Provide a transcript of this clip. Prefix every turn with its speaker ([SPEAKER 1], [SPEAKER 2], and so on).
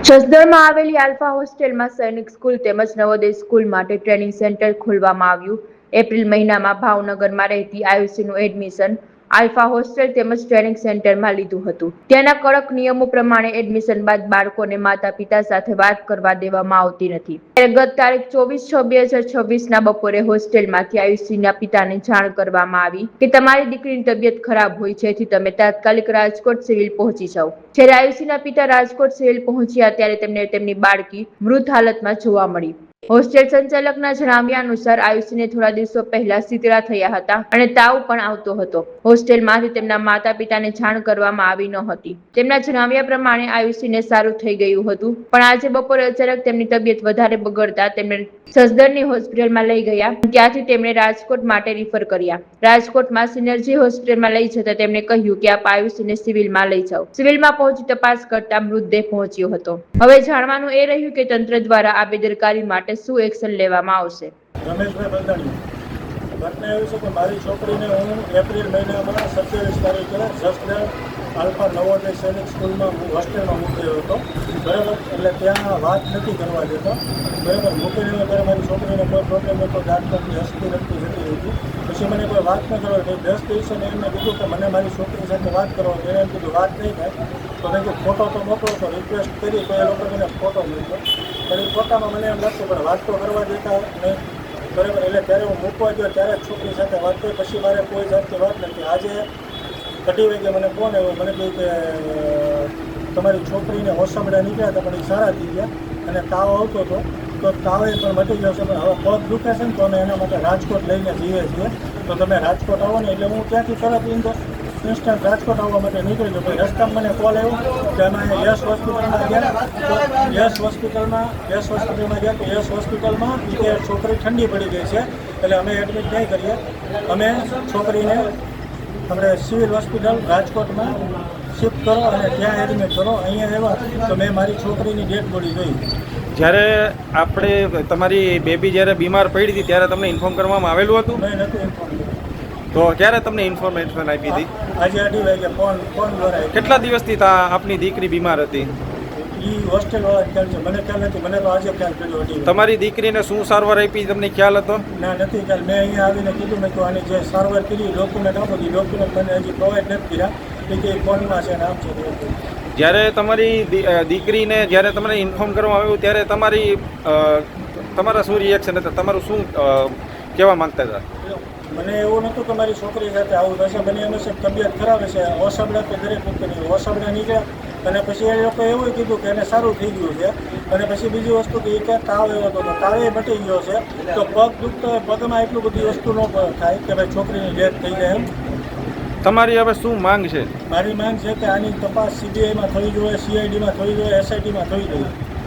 [SPEAKER 1] જસદણમાં આવેલી આલ્ફા હોસ્ટેલમાં સૈનિક સ્કૂલ તેમજ નવોદય સ્કૂલ માટે ટ્રેનિંગ સેન્ટર ખોલવામાં આવ્યું। એપ્રિલ મહિનામાં ભાવનગરમાં રહેતી આયુષીનું એડમિશન આલ્ફા હોસ્ટેલ તેમજ ટ્રેનિંગ સેન્ટરમાં લીધું હતું। ત્યાંના કડક નિયમો પ્રમાણે એડમિશન બાદ બાળકોને માતા પિતા સાથે વાત કરવા દેવામાં આવતી નથી। ગત તારીખ 24/6/2026 બપોરે હોસ્ટેલમાંથી આયુષીના પિતાને જાણ કરવામાં આવી કે તમારી દીકરીની તબિયત ખરાબ હોય છે, જેથી તમે તાત્કાલિક રાજકોટ સિવિલ પહોંચી જાઓ। જ્યારે આયુષીના પિતા રાજકોટ સિવિલ પહોંચ્યા ત્યારે તેમને તેમની બાળકી મૃત હાલતમાં જોવા મળી। હોસ્ટેલ સંચાલકના જણાવ્યા અનુસાર આયુષીને થોડા દિવસો પહેલા શીતળા થયા હતા અને તાવ પણ આવતો હતો। હોસ્ટેલમાંથી તેમના માતા પિતાને જાણ કરવામાં આવી ન હતી। તેમના જણાવ્યા પ્રમાણે આયુષીને સારું થઈ ગયું હતું, પણ આજે બપોરે અચાનક તેમની તબિયત વધારે બગડતા તેમને જસદણની હોસ્પિટલમાં લઈ ગયા। ત્યાંથી તેમણે રાજકોટ માટે રિફર કર્યા। રાજકોટમાં સિનર્જી હોસ્પિટલમાં લઈ જતા તેમણે કહ્યું કે આપ આયુષીને સિવિલમાં લઈ જાઓ। સિવિલમાં પહોંચી તપાસ કરતા મૃતદેહ પહોંચ્યો હતો। હવે જાણવાનું એ રહ્યું કે તંત્ર દ્વારા આ બેદરકારી માટે શું એક્શન લેવામાં આવશે।
[SPEAKER 2] રમેશભાઈ બલદાણી ઘટના એવી છે કે મારી છોકરીને હું એપ્રિલ મહિનામાં 27 તારીખે જસદણ આલ્ફા નવોદય સૈનિક સ્કૂલમાં હોસ્ટેલમાં મૂક્યો હતો, બરાબર। એટલે ત્યાં વાત નથી કરવા દેતા, બરાબર। મૂકીને ત્યારે મારી છોકરીને કોઈ પ્રોબ્લેમ નહોતો, દાંતની હસતી રખતી જતી હતી। પછી મને કોઈ વાત ન કરવા દે। 10 દિવસે એમને કીધું કે મને મારી છોકરી સાથે વાત કરવા, એને એમ કીધું વાત નહીં થાય તો મેં કીધું ફોટો તો મોકલો, તો રિક્વેસ્ટ કરી તો એ લોકો મને ફોટો મોકલો, પણ એ ફોટામાં મને એમ લાગતું પણ વાત તો કરવા દેતા નહીં, બરાબર। એટલે ત્યારે હું મૂકવા ગયો ત્યારે છોકરી સાથે વાત કરી, પછી મારે કોઈ જાતની વાત નથી। આજે 2:30 વાગે મને ફોન આવ્યો, મને કહ્યું કે તમારી છોકરીને હોસ્પિટલ નીકળ્યા હતા પણ એ સારા થઈ ગયા અને તાવ આવતો હતો, તો તાવે પણ મટી ગયો છે, પણ હવે પગ દુખે છે ને તો અમે એના માટે રાજકોટ લઈને જઈએ છીએ। તો તમે રાજકોટ આવો ને, એટલે હું ત્યાંથી તરત ઇન્સ્ટન્ટ રાજકોટ આવવા માટે નીકળી ગયો। પછી રસ્તામાં મને કોલ આવ્યો કે અમે યશ હોસ્પિટલમાં ગયા, યશ હોસ્પિટલમાં ગયા તો યશ હોસ્પિટલમાં કે છોકરી ઠંડી પડી ગઈ છે, એટલે અમે એડમિટ નહીં કરીએ, અમે છોકરીને આપણે સિવિલ હોસ્પિટલ રાજકોટમાં શિફ્ટ કરો અને ત્યાં એડમિટ કરો। અહીંયા આવ્યા તો મેં મારી છોકરીની ડેડ બોડી જોઈ।
[SPEAKER 3] જ્યારે આપણે તમારી બેબી જ્યારે બીમાર પડી હતી ત્યારે તમને ઇન્ફોર્મ કરવામાં આવેલું હતું?
[SPEAKER 2] મેં નહોતું ઇન્ફોર્મ કર્યું।
[SPEAKER 3] તો ક્યારે તમને ઇન્ફોર્મેશન આપી હતી?
[SPEAKER 2] આજે 2:30 વાગે ફોન દ્વારા।
[SPEAKER 3] કેટલા દિવસથી આપની દીકરી બીમાર હતી?
[SPEAKER 2] એ હોસ્ટેલવાળા ખ્યાલ છે, મને ખ્યાલ નથી, મને તો આજે ખ્યાલ પડ્યો।
[SPEAKER 3] તમારી દીકરીને શું સારવાર આપી તમને ખ્યાલ હતો?
[SPEAKER 2] ના, નથી ખ્યાલ। મેં અહીંયા આવીને કીધું, મેં કહ્યું આની જે સારવાર કરી ડોક્યુમેન્ટ આપો, એ ડોક્યુમેન્ટ મને હજી પ્રોવાઈડ નથી કર્યા, કે ફોનમાં છે નામ છે।
[SPEAKER 3] જ્યારે તમારી દીકરીને જ્યારે તમને ઇન્ફોર્મ કરવામાં આવ્યું ત્યારે તમારા શું રિએક્શન હતા? તમારું શું કહેવા માંગતા હતા?
[SPEAKER 2] મને એવું નહોતું કે મારી છોકરી સાથે આવું થશે, મને એમ છે તબિયત ખરાબ હશે। હોસ્પિટલ તો દરેક વખતે હોસ્પિટલ નીકળ્યા અને પછી એ લોકોએ એવું કીધું કે એને સારું થઈ ગયું છે, અને પછી બીજી વસ્તુ કે એ તાવ આવ્યો હતો તો તાવે મટી ગયો છે, તો પગ દુખતો હોય, પગમાં એટલું બધી વસ્તુ ન થાય કે ભાઈ છોકરીની ડેથ થઈ જાય એમ।
[SPEAKER 3] તમારી હવે શું માંગ છે?
[SPEAKER 2] મારી માંગ છે કે આની તપાસ CBIમાં થવી જોઈએ, CIDમાં થવી જોઈએ, SITમાં થવી જોઈએ।